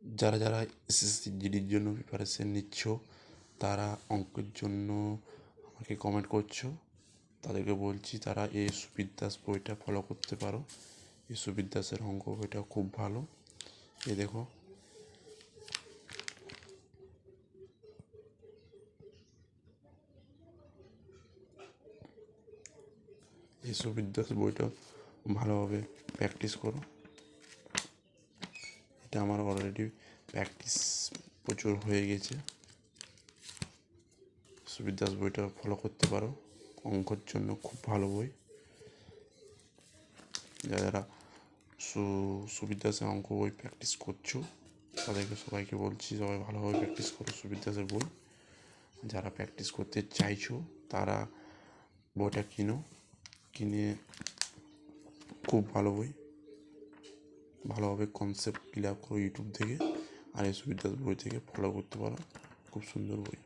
যারা যারা এসএসসি জিডির জন্য প্রিপারেশন নিচ্ছ, তারা অঙ্কের জন্য আমাকে কমেন্ট করছো, তাদেরকে বলছি তারা এই সুবীর দাস বইটা ফলো করতে পারো। এই সুবীর দাসের অঙ্ক বইটা খুব ভালো। এই দেখো, এই সুবীর দাস বইটা ভালোভাবে প্র্যাকটিস করো। এটা আমার অলরেডি প্র্যাকটিস প্রচুর হয়ে গেছে। সুবীর দাস বইটা ফলো করতে পারো, অঙ্কর জন্য খুব ভালো বই। যারা সুবীর দাসের অঙ্ক বই প্র্যাকটিস করছো, তাদেরকে সবাইকে বলছি সবাই ভালোভাবে প্র্যাকটিস করো সুবীর দাসের বই। যারা প্র্যাকটিস করতে চাইছো তারা বইটা কিনে খুব ভালো বই, ভালোভাবে কনসেপ্ট ক্লিয়ার করো ইউটিউব থেকে, আর এই সুবীর দাস বই থেকে ফলো করতে পারো, খুব সুন্দর বই।